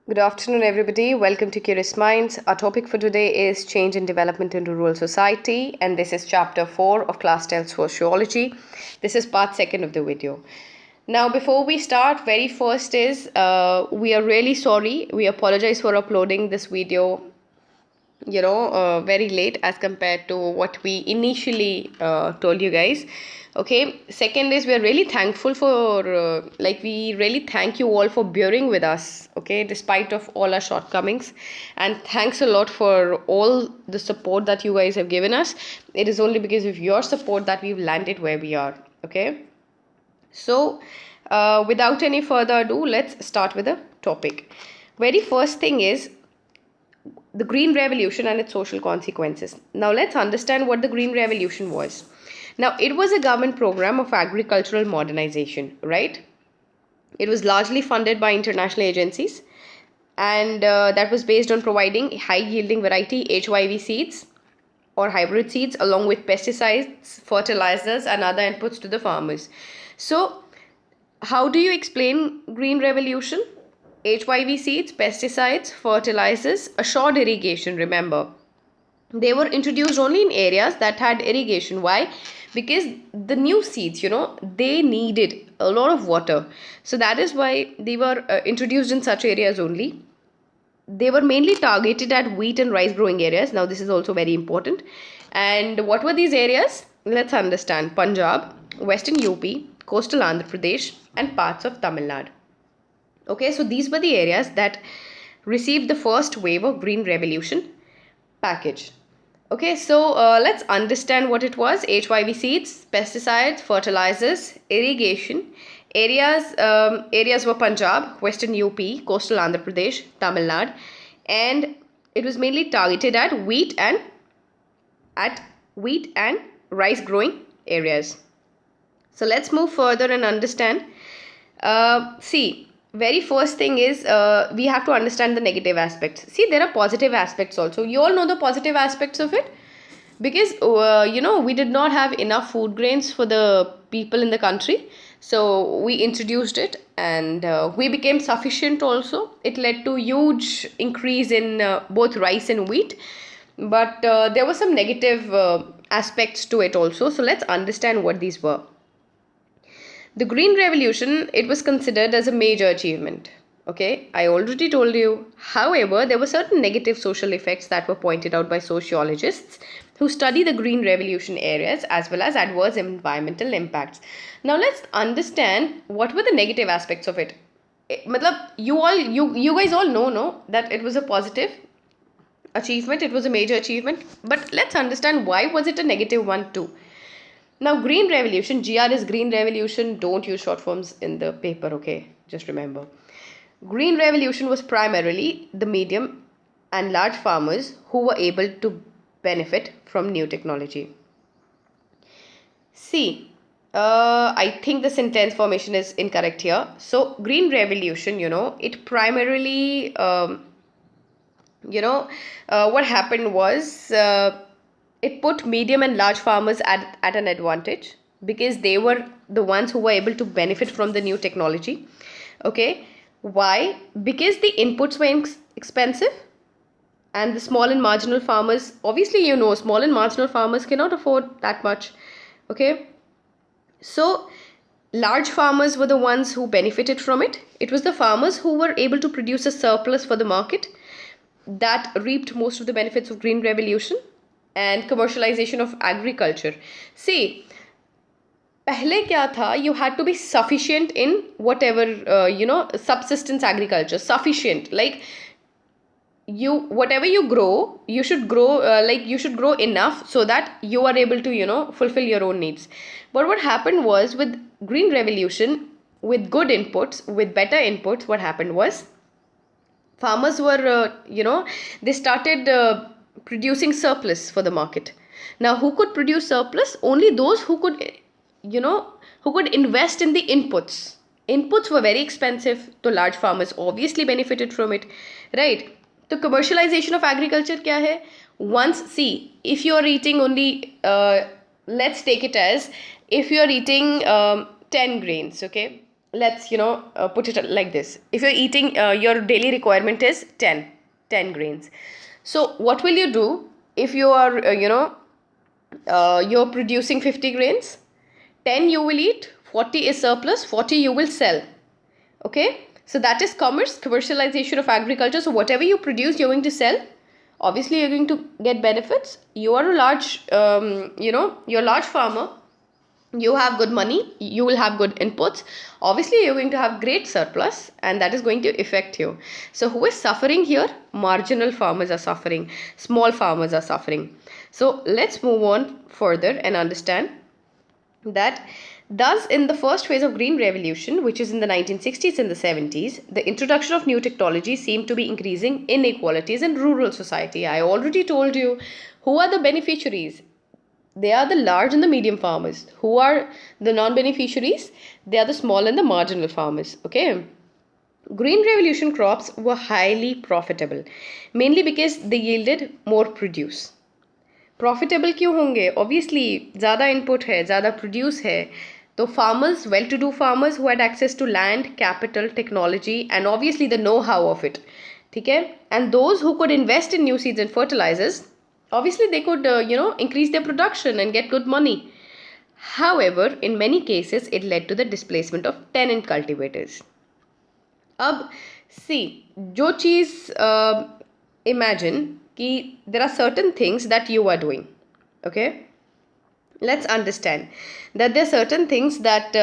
Good afternoon, everybody. Welcome to Curious Minds. Our topic for today is change and development in rural society, and this is chapter 4 of class 10 Sociology. This is part 2 of the video. Now, before we start, very first is we are really sorry. We apologize for uploading this video very late as compared to what we initially told you guys. Okay, second is we are really thankful for we really thank you all for bearing with us, okay, despite of all our shortcomings, and thanks a lot for all the support that you guys have given us. It is only because of your support that we've landed where we are. Okay, so without any further ado, let's start with the topic. Very first thing is the Green Revolution and its social consequences. Now, let's understand what the Green Revolution was. Now, it was a government program of agricultural modernization, right? It was largely funded by international agencies, and that was based on providing high yielding variety HYV seeds or hybrid seeds along with pesticides, fertilizers, and other inputs to the farmers. So, how do you explain Green Revolution? HYV seeds, pesticides, fertilizers, assured irrigation, remember. They were introduced only in areas that had irrigation. Why? Because the new seeds, they needed a lot of water. So that is why they were introduced in such areas only. They were mainly targeted at wheat and rice growing areas. Now this is also very important. And what were these areas? Let's understand. Punjab, Western UP, coastal Andhra Pradesh, and parts of Tamil Nadu. Okay, so these were the areas that received the first wave of Green Revolution package. Okay, so let's understand what it was. HYV seeds, pesticides, fertilizers, irrigation. Areas were Punjab, Western UP, coastal Andhra Pradesh, Tamil Nadu, and it was mainly targeted at wheat and rice growing areas. So let's move further and understand. See, very first thing is we have to understand the negative aspects. See, there are positive aspects also. You all know the positive aspects of it, because we did not have enough food grains for the people in the country, so we introduced it, and we became sufficient also. It led to huge increase in both rice and wheat, but there were some negative aspects to it also. So let's understand what these were. The Green Revolution, it was considered as a major achievement. Okay, I already told you. However, there were certain negative social effects that were pointed out by sociologists who study the Green Revolution areas as well as adverse environmental impacts. Now let's understand what were the negative aspects of it. You guys all know, no, that it was a positive achievement, it was a major achievement, but let's understand why was it a negative one too. Now, Green Revolution, GR is Green Revolution. Don't use short forms in the paper, okay? Just remember. Green Revolution was primarily the medium and large farmers who were able to benefit from new technology. See, I think the sentence formation is incorrect here. So, Green Revolution, it primarily, what happened was it put medium and large farmers at an advantage because they were the ones who were able to benefit from the new technology. Okay, why? Because the inputs were expensive, and the small and marginal farmers, obviously, small and marginal farmers cannot afford that much. Okay, so large farmers were the ones who benefited from it. It was the farmers who were able to produce a surplus for the market that reaped most of the benefits of Green Revolution and commercialization of agriculture. See, पहले क्या था? You had to be sufficient in whatever subsistence agriculture. Sufficient, like whatever you grow, you should grow enough so that you are able to fulfill your own needs. But what happened was with Green Revolution, with good inputs, with better inputs, what happened was farmers were they started producing surplus for the market. Now, who could produce surplus? Only those who could invest in the inputs. Inputs were very expensive, so large farmers obviously benefited from it, right? The commercialization of agriculture kya hai? Once, see, if you are eating only let's take it as if you are eating 10 grains, okay, let's put it like this. If you're eating, your daily requirement is 10 grains. So what will you do if you are you're producing 50 grains? 10 you will eat, 40 is surplus, 40 you will sell. Okay, so that is commercialization of agriculture. So whatever you produce, you're going to sell. Obviously you're going to get benefits. You are a large you're a large farmer, you have good money, you will have good inputs, obviously you're going to have great surplus, and that is going to affect you. So who is suffering here? Marginal farmers are suffering, small farmers are suffering. So let's move on further and understand that thus in the first phase of green revolution, which is in the 1960s and the 70s, the introduction of new technology seemed to be increasing inequalities in rural society. I already told you who are the beneficiaries. They are the large and the medium farmers. Who are the non-beneficiaries? They are the small and the marginal farmers. Okay. Green revolution crops were highly profitable, mainly because they yielded more produce. Profitable क्यों होंगे? Obviously ज़्यादा input है, ज़्यादा produce है, तो farmers, well to do farmers who had access to land, capital, technology and obviously the know how of it, ठीक है, and those who could invest in new seeds and fertilisers, obviously they could increase their production and get good money. However, in many cases it led to the displacement of tenant cultivators. अब see, जो चीज़ imagine कि there are certain things that you are doing, okay, let's understand that there are certain things that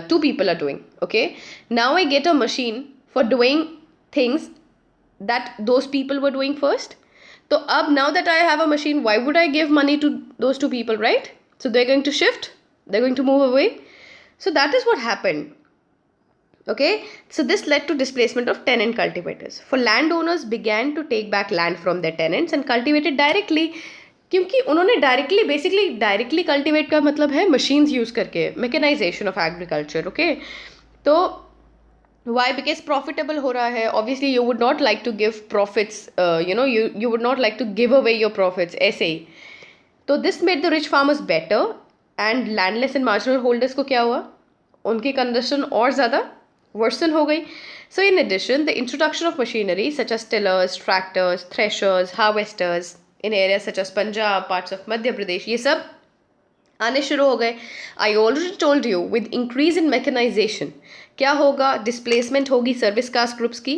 two people are doing, okay. Now I get a machine for doing things that those people were doing first. So अब now that I have a machine, why would I give money to those two people, right? So they're going to shift, they're going to move away. So that is what happened. Okay, so this led to displacement of tenant cultivators. For landowners began to take back land from their tenants and cultivate it directly, क्योंकि उन्होंने directly cultivate का मतलब है machines use करके, mechanisation of agriculture. Okay, तो why? Because profitable हो रहा है. Obviously you would not like to give profits, you would not like to give away your profits ऐसे ही. तो this made the rich farmers better and landless and marginal holders को क्या हुआ? उनकी condition और ज़्यादा worsen हो गई. So in addition, the introduction of machinery such as tillers, tractors, threshers, harvesters in areas such as Punjab, parts of Madhya Pradesh, ये सब आने शुरू हो गए. I already told you with increase in mechanisation क्या होगा? डिस्प्लेसमेंट होगी service caste groups की.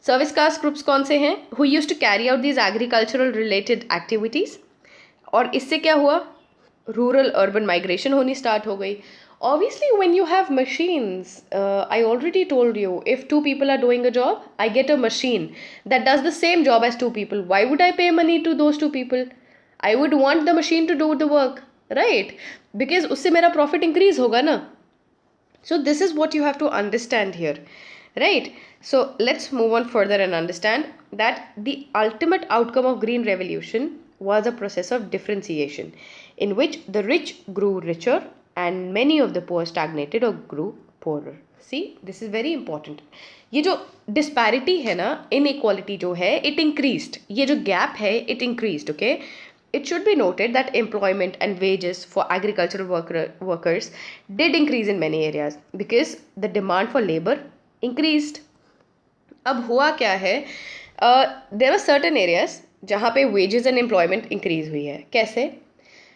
सर्विस कास्ट ग्रुप्स कौन से हैं? Who used to carry out these agricultural related activities. और इससे क्या हुआ? रूरल अर्बन माइग्रेशन होनी स्टार्ट हो गई. Obviously when you have machines, I already told you, if two people are doing a job, I get a machine that does the same job as two people. Why would I pay money to those two people? I would want the machine to do the work, right? Because उससे मेरा profit increase होगा ना. So this is what you have to understand here, right? So let's move on further and understand that the ultimate outcome of green revolution was a process of differentiation in which the rich grew richer and many of the poor stagnated or grew poorer. See, this is very important. ये जो disparity है ना, inequality जो है, it increased. ये जो gap है, it increased, okay? It should be noted that employment and wages for agricultural workers did increase in many areas because the demand for labor increased. अब हुआ क्या है? There were certain areas जहाँ पे wages and employment increase हुई है. कैसे?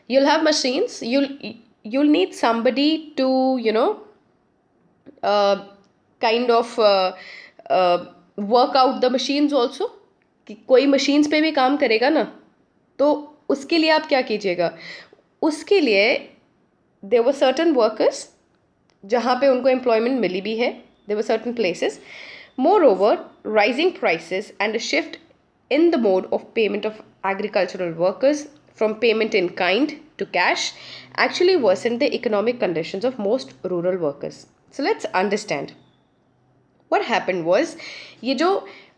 You'll have machines, you'll need somebody to kind of work out the machines also. कि कोई machines पे भी काम करेगा ना, तो उसके लिए आप क्या कीजिएगा? उसके लिए there were certain workers जहाँ पे उनको employment मिली भी है. There were certain places. Moreover, rising prices and a shift in the mode of payment of agricultural workers from payment in kind to cash actually worsened the economic conditions of most rural workers. So let's understand. What happened was, ये जो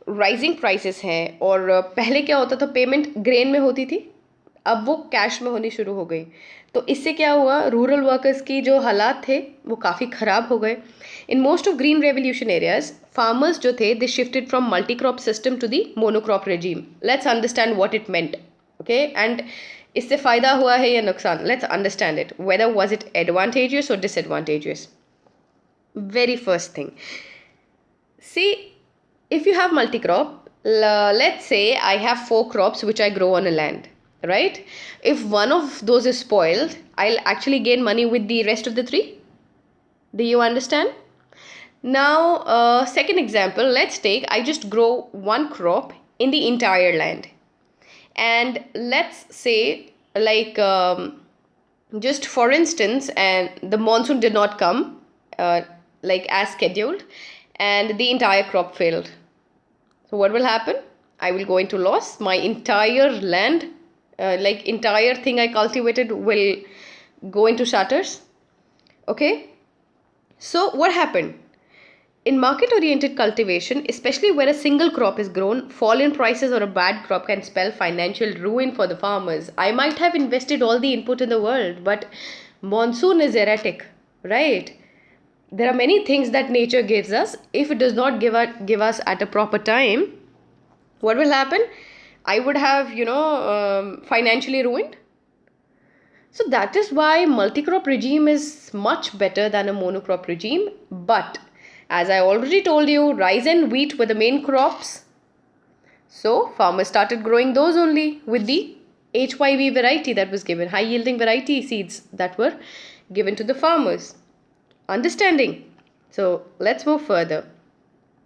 rising prices हैं, और पहले क्या होता था, payment grain में होती थी, अब वो कैश में होनी शुरू हो गई. तो इससे क्या हुआ? रूरल वर्कर्स की जो हालात थे वो काफ़ी ख़राब हो गए. In most of green revolution areas farmers जो थे, they shifted from multi crop system to the monocrop regime. Let's understand what it meant, okay, and इससे फ़ायदा हुआ है या नुकसान? Let's understand it. Whether was it advantageous और disadvantageous? Very first thing. See, if you have multi-crop, let's say I have four crops which I grow on a land, right? If one of those is spoiled, I'll actually gain money with the rest of the three. Do you understand? Now, second example, let's take I just grow one crop in the entire land. And let's say, like, just for instance, and the monsoon did not come, like as scheduled, and the entire crop failed. So what will happen? I will go into loss. My entire land, like entire thing I cultivated, will go into shutters. Okay. So what happened? In market-oriented cultivation, especially where a single crop is grown, fall in prices or a bad crop can spell financial ruin for the farmers. I might have invested all the input in the world, but monsoon is erratic, right? There are many things that nature gives us. If it does not give us at a proper time, what will happen? I would have, financially ruined. So that is why multi-crop regime is much better than a monocrop regime. But as I already told you, rice and wheat were the main crops. So farmers started growing those only with the HYV variety that was given, high yielding variety seeds that were given to the farmers. Understanding? So let's move further.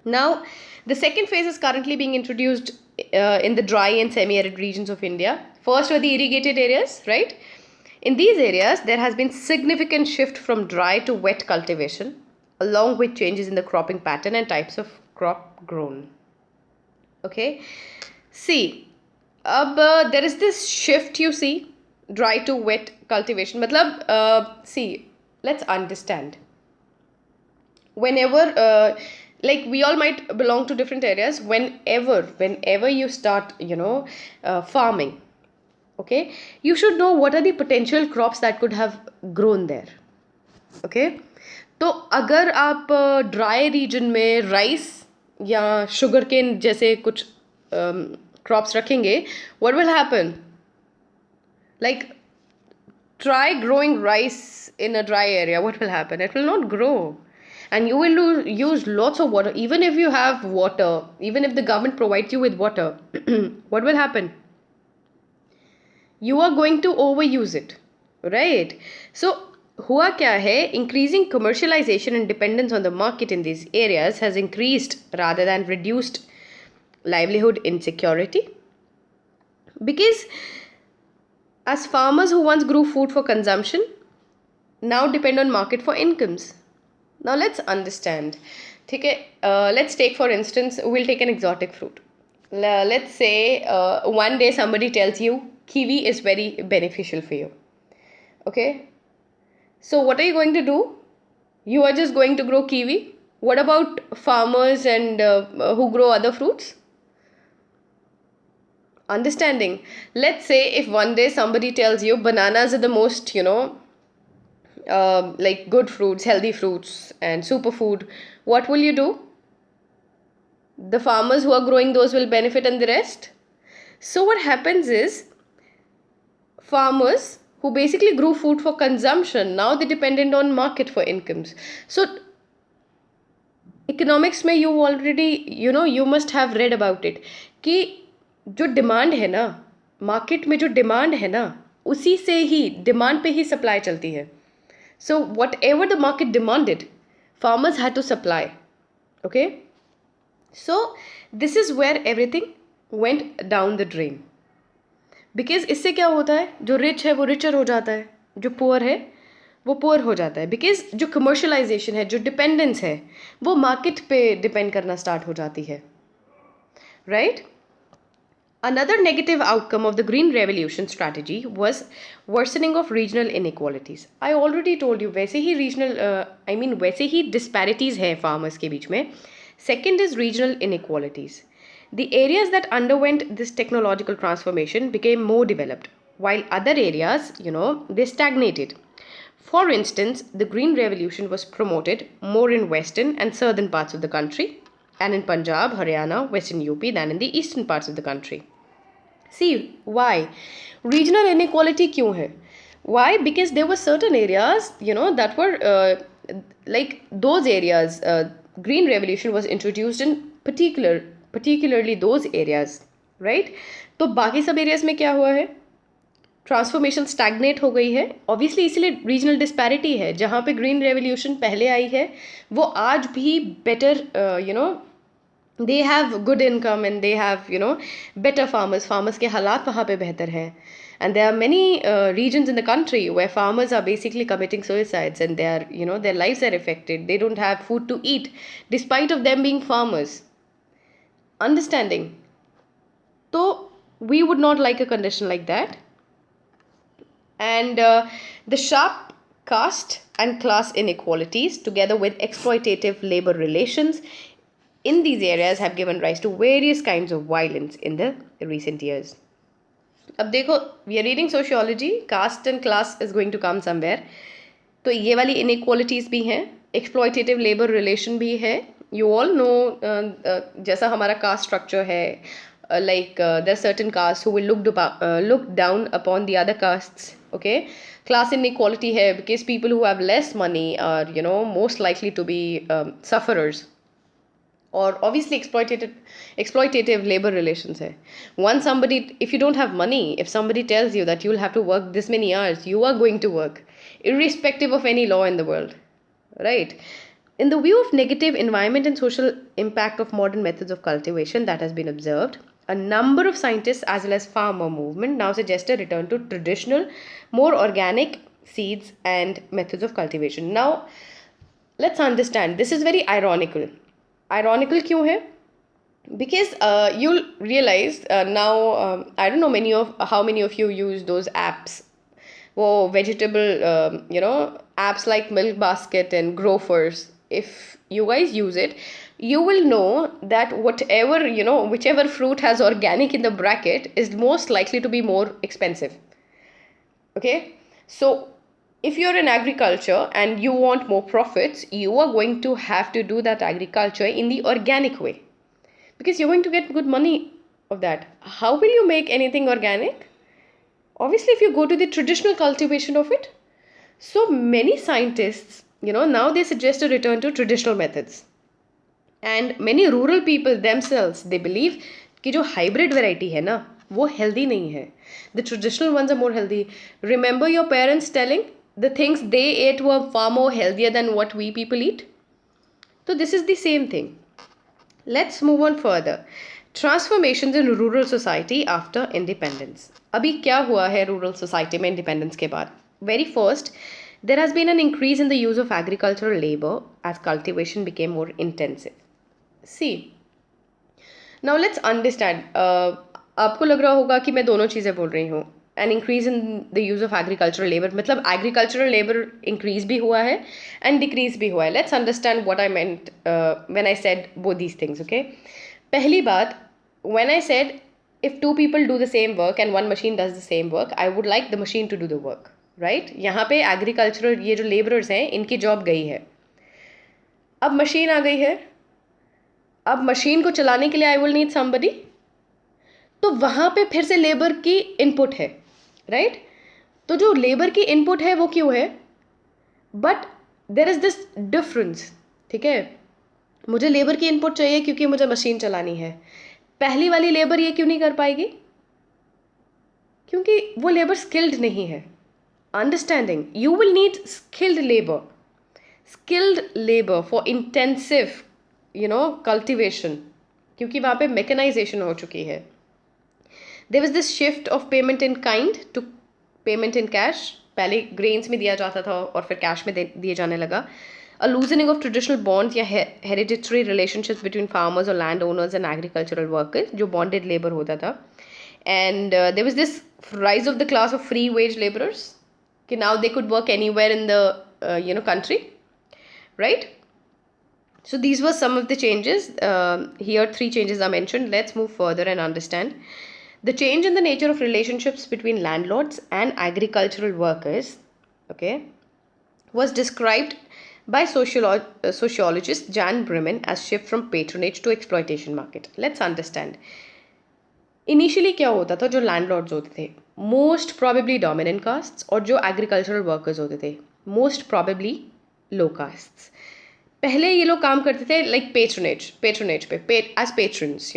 Now, the second phase is currently being introduced in the dry and semi-arid regions of India. First were the irrigated areas, right? In these areas, there has been significant shift from dry to wet cultivation, along with changes in the cropping pattern and types of crop grown. Okay. See, there is this shift you see, dry to wet cultivation. See, let's understand. Whenever, like we all might belong to different areas, whenever you start, farming, okay, you should know what are the potential crops that could have grown there. Okay. तो अगर आप dry region में rice या sugar cane जैसे कुछ crops रखेंगे, what will happen? Like try growing rice in a dry area. What will happen? It will not grow, and you will use lots of water. Even if you have water, even if the government provides you with water, what will happen? You are going to overuse it, right? So हुआ क्या है? Increasing commercialization and dependence on the market in these areas has increased rather than reduced livelihood insecurity, because as farmers who once grew food for consumption now depend on market for incomes. Now let's understand. Okay, let's take for instance, we'll take an exotic fruit. Let's say one day somebody tells you kiwi is very beneficial for you. Okay, so what are you going to do? You are just going to grow kiwi. What about farmers and who grow other fruits? Understanding. Let's say if one day somebody tells you bananas are the most, like good fruits, healthy fruits and superfood, what will you do? The farmers who are growing those will benefit and the rest. So what happens is, farmers who basically grew food for consumption, now they dependent on market for incomes. So economics में you already, you must have read about it कि जो demand है ना, market में जो demand है ना, उसी से ही डिमांड पे ही सप्लाई चलती है. So whatever the market demanded, farmers had to supply. Okay, so this is where everything went down the drain. Because इससे क्या होता है, जो रिच है वो रिचर हो जाता है, जो पुअर है वो पुअर हो जाता है. बिकॉज जो कमर्शलाइजेशन है, जो डिपेंडेंस है, वो मार्केट पे डिपेंड करना स्टार्ट हो जाती है, right? Another negative outcome of the Green Revolution strategy was worsening of regional inequalities. I already told you, वैसे ही वैसे ही disparities है farmers के बीच में. Second is regional inequalities. The areas that underwent this technological transformation became more developed, while other areas, they stagnated. For instance, the Green Revolution was promoted more in western and southern parts of the country, and in Punjab, Haryana, western UP than in the eastern parts of the country. See, why? Regional inequality क्यों है? Why? Because there were certain areas, that were like those areas, green revolution was introduced in particularly those areas, right? तो बाकी सब areas में क्या हुआ है? Transformation stagnate हो गई है, ऑब्वियसली इसलिए रीजनल डिस्पैरिटी है. जहाँ पे ग्रीन रेवोल्यूशन पहले आई है वो आज भी better, they have good income and they have better farmers के हालात वहाँ पे बेहतर हैं. And there are many regions in the country where farmers are basically committing suicides and they are their lives are affected. They don't have food to eat despite of them being farmers. Understanding? So we would not like a condition like that. And the sharp caste and class inequalities together with exploitative labor relations in these areas have given rise to various kinds of violence in the recent years. अब देखो, we are reading sociology, caste and class is going to come somewhere. तो ये वाली inequalities भी हैं, exploitative labor relation भी है. You all know जैसा हमारा caste structure है, there are certain castes who will look down upon the other castes. Okay, class inequality है because people who have less money are most likely to be sufferers. Or obviously exploitative labor relations hai. If you don't have money, if somebody tells you that you'll have to work this many hours, you are going to work, irrespective of any law in the world, right? In the view of negative environment and social impact of modern methods of cultivation that has been observed, a number of scientists as well as farmer movement now suggest a return to traditional, more organic seeds and methods of cultivation. Now, let's understand, this is very ironical. Ironical क्यों है? Because you'll realize now, I don't know how many of you use those apps, वो vegetable apps like Milk Basket and Grofers. If you guys use it, you will know that whichever fruit has organic in the bracket is most likely to be more expensive. Okay, so if you're in agriculture and you want more profits, you are going to have to do that agriculture in the organic way because you're going to get good money of that. How will you make anything organic? Obviously, if you go to the traditional cultivation of it. So many scientists, now they suggest a return to traditional methods. And many rural people themselves, they believe कि जो hybrid variety है ना, वो healthy नहीं है. The traditional ones are more healthy. Remember your parents telling the things they ate were far more healthier than what we people eat? So this is the same thing. Let's move on further. Transformations in rural society after independence. अभी क्या हुआ है rural society में independence के बाद? Very first, there has been an increase in the use of agricultural labor as cultivation became more intensive. See, now let's understand. आपको लग रहा होगा कि मैं दोनों चीज़ें बोल रही हूँ. An increase in the use of agricultural labor, मतलब agricultural labor increase भी हुआ है and decrease भी हुआ है. Let's understand what I meant when I said both these things, okay? पहली बात, when I said if two people do the same work and one machine does the same work, I would like the machine to do the work, right? यहाँ पे agricultural ये जो laborers हैं इनकी job गई है. अब मशीन आ गई है. अब मशीन को चलाने के लिए I will need somebody. तो वहाँ पे फिर से लेबर की इनपुट है, राइट? तो जो लेबर की इनपुट है वो क्यों है? But there is this difference, ठीक है? मुझे लेबर की इनपुट चाहिए क्योंकि मुझे मशीन चलानी है. पहली वाली लेबर ये क्यों नहीं कर पाएगी? क्योंकि वो लेबर स्किल्ड नहीं है. Understanding, you will need skilled labour for intensive cultivation, क्योंकि वहाँ पे मैकेनाइजेशन हो चुकी है. There was this shift of payment in kind to payment in cash. पहले grains में दिया जाता था और फिर cash में दिए जाने लगा. A loosening of traditional bonds या hereditary relationships between farmers or landowners and agricultural workers, जो bonded labor होता था. And there was this rise of the class of free wage laborers. कि now they could work anywhere in the country, right? So these were some of the changes. Here 3 changes are mentioned. Let's move further and understand. The change in the nature of relationships between landlords and agricultural workers, okay, was described by sociologist Jan Bremen as shift from patronage to exploitation market. Let's understand. Initially क्या होता था? जो landlords होते थे most probably dominant castes और जो agricultural workers होते थे most probably लो कास्ट्स. पहले ये लोग काम करते थे लाइक पेट्रोनेज पे एज पेट्रन्स,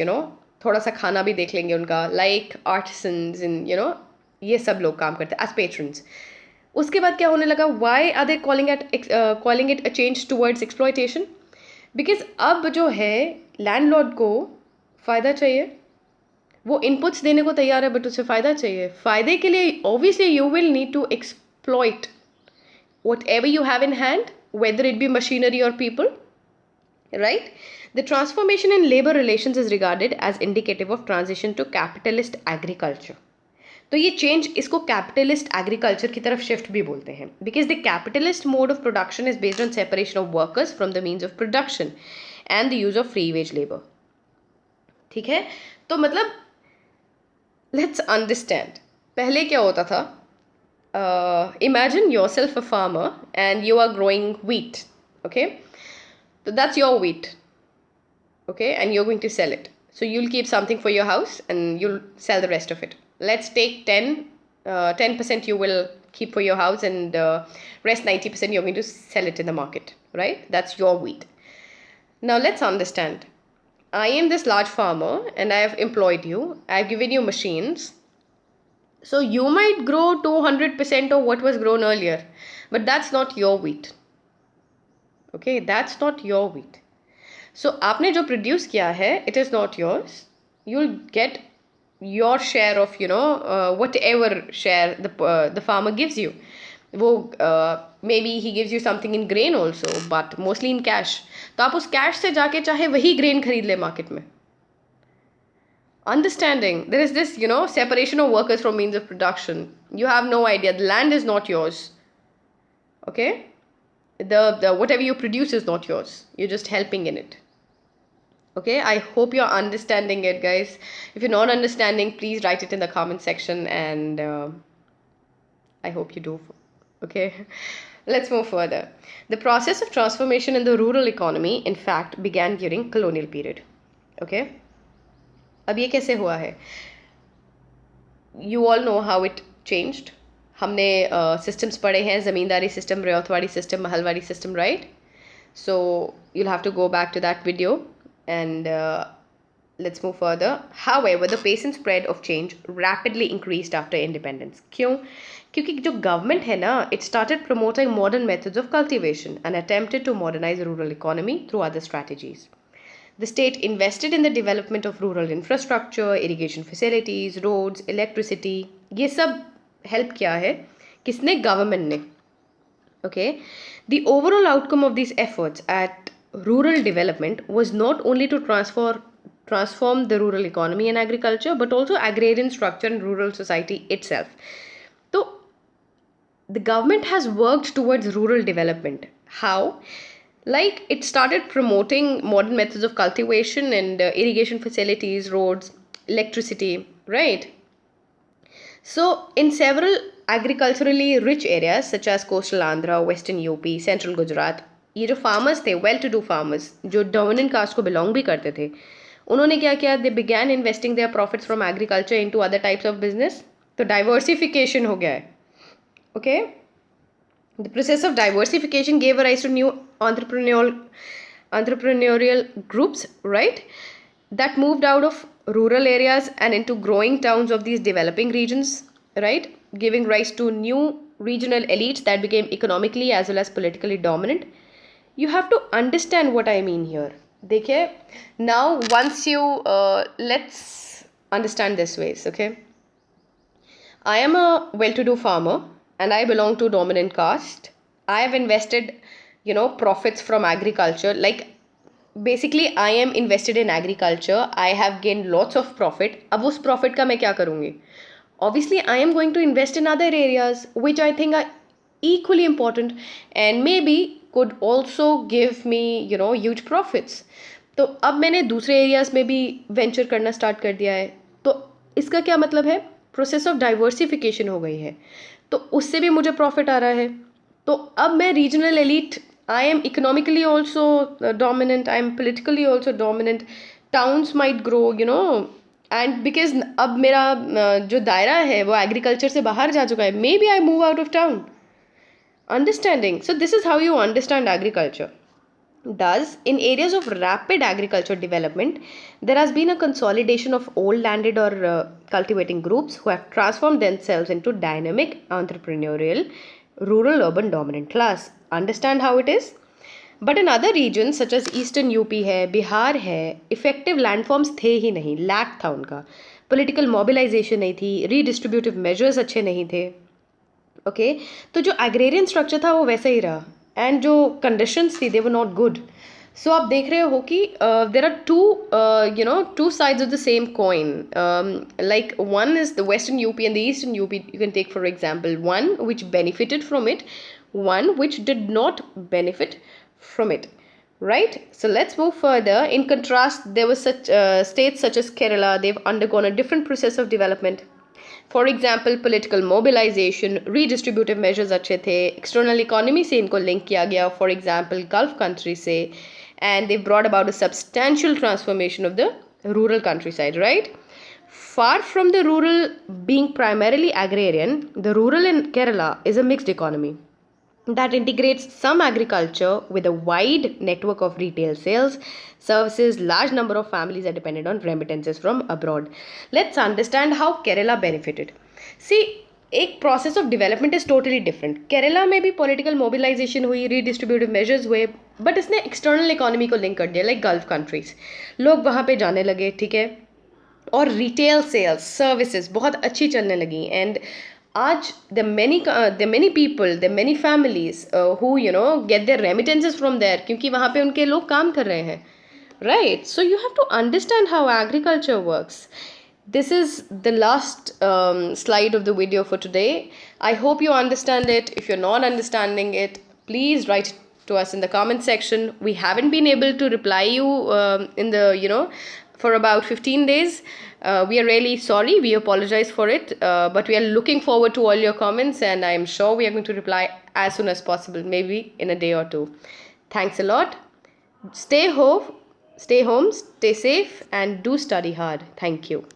थोड़ा सा खाना भी देख लेंगे उनका, लाइक आर्टिसंस इन ये सब लोग काम करते हैं एज पेट्रन्स. उसके बाद क्या होने लगा, why are they calling it a change towards exploitation? Because अब जो है लैंडलॉर्ड को फ़ायदा चाहिए, वो इनपुट्स देने को तैयार है बट उसे फ़ायदा चाहिए. फ़ायदे के लिए obviously you will need to exploit whatever you have in hand, whether it be machinery or people, right? The transformation in labor relations is regarded as indicative of transition to capitalist agriculture. तो ये change इसको capitalist agriculture की तरफ shift भी बोलते हैं, because the capitalist mode of production is based on separation of workers from the means of production and the use of free veg labour. ठीक है, तो मतलब लेट्स अंडरस्टैंड पहले क्या होता था. Imagine yourself a farmer and you are growing wheat, okay? So that's your wheat, okay? And you're going to sell it. So you'll keep something for your house and you'll sell the rest of it. Let's take 10% you will keep for your house and rest 90% you're going to sell it in the market, right? That's your wheat. Now let's understand. I am this large farmer and I have employed you. I've given you machines. So you might grow 200% of what was grown earlier, but that's not your wheat. Okay, that's not your wheat. So आपने जो produce किया है, it is not yours. You'll get your share of, whatever share the farmer gives you. वो maybe he gives you something in grain also, but mostly in cash. तो आप उस cash से जाके चाहे वही grain खरीद ले market में. Understanding there is this separation of workers from means of production. You have no idea, the land is not yours, okay? The whatever you produce is not yours, you're just helping in it. Okay, I hope you're understanding it, guys. If you're not understanding, please write it in the comment section, and I hope you do. Okay, let's move further. The process of transformation in the rural economy in fact began during colonial period. Okay, अब ये कैसे हुआ है? You all know how it changed. हमने systems पढ़े हैं, ज़मींदारी system, रयौतवाड़ी system, Mahalwari system, right? So you'll have to go back to that video and let's move further. However, the pace and spread of change rapidly increased after independence. क्यों? क्योंकि जो government है ना, it started promoting modern methods of cultivation and attempted to modernize rural economy through other strategies. The state invested in the development of rural infrastructure, irrigation facilities, roads, electricity. ये सब help किया है किसने? Government ने. Okay. The overall outcome of these efforts at rural development was not only to transform the rural economy and agriculture, but also agrarian structure and rural society itself. So the government has worked towards rural development. How? Like it started promoting modern methods of cultivation and irrigation facilities, roads, electricity, right? So in several agriculturally rich areas such as coastal Andhra, western UP, central Gujarat, ये जो farmers थे, well-to-do farmers, जो dominant caste को belong भी करते थे, उन्होंने क्या किया? They began investing their profits from agriculture into other types of business. तो diversification हो गया है. Okay? The process of diversification gave rise to new entrepreneurial groups, right? That moved out of rural areas and into growing towns of these developing regions, right? Giving rise to new regional elites that became economically as well as politically dominant. You have to understand what I mean here. देखिए, now once you let's understand this ways, okay? I am a well-to-do farmer and I belong to dominant caste. I have invested, profits from agriculture. Like basically I am invested in agriculture. I have gained lots of profit. अब उस profit का मैं क्या करूँगी? Obviously I am going to invest in other areas which I think are equally important and maybe could also give me, huge profits. तो अब मैंने दूसरे areas में भी venture करना start कर दिया है. तो इसका क्या मतलब है? Process of diversification हो गई है. तो उससे भी मुझे प्रॉफिट आ रहा है. तो अब मैं regional elite, I am economically also dominant, I am politically also dominant. Towns might grow, and because अब मेरा जो दायरा है वो एग्रीकल्चर से बाहर जा चुका है. Maybe I move out of town. Understanding. So this is how you understand agriculture. Thus, in areas of rapid agriculture development, there has been a consolidation of old landed or cultivating groups who have transformed themselves into dynamic, entrepreneurial, rural urban dominant class. Understand how it is? But in other regions such as eastern UP है, बिहार है, effective landforms थे ही नहीं, lack था उनका, political mobilisation नहीं थी, redistributive measures अच्छे नहीं थे. ओके, तो जो एग्रेरियन स्ट्रक्चर था वो वैसे ही रहा, एंड जो कंडीशंस थी दे वर नॉट गुड. सो आप देख रहे हो कि there are two sides of the same coin. Like one is the western UP and the eastern UP. You can take for example one which benefited from it, one which did not benefit from it, right? So let's move further. In contrast, there were such states such as Kerala. They've undergone a different process of development. For example, political mobilization, redistributive measures अच्छे थे, external economy से इनको link किया गया, for example Gulf countries से, and they brought about a substantial transformation of the rural countryside, right? Far from the rural being primarily agrarian, the rural in Kerala is a mixed economy that integrates some agriculture with a wide network of retail sales, services. Large number of families are dependent on remittances from abroad. Let's understand how Kerala benefited. See, एक process of development is totally different. Kerala में भी political mobilization हुई, redistributive measures हुए, but इसने external economy को link कर दिया, like Gulf countries. लोग वहाँ पे जाने लगे, ठीक है, और रिटेल सेल्स सर्विसेज बहुत अच्छी चलने लगी. एंड आज the many people, the many families who get their remittances from there, क्योंकि वहाँ पे उनके लोग काम कर रहे हैं, right? So you have to understand how agriculture works. This is the last slide of the video for today. I hope you understand it. If you're not understanding it, please write to us in the comment section. We haven't been able to reply you in the for about 15 days. We are really sorry. We apologize for it. But we are looking forward to all your comments, and I am sure we are going to reply as soon as possible, maybe in a day or two. Thanks a lot. Stay home, stay safe, and do study hard. Thank you.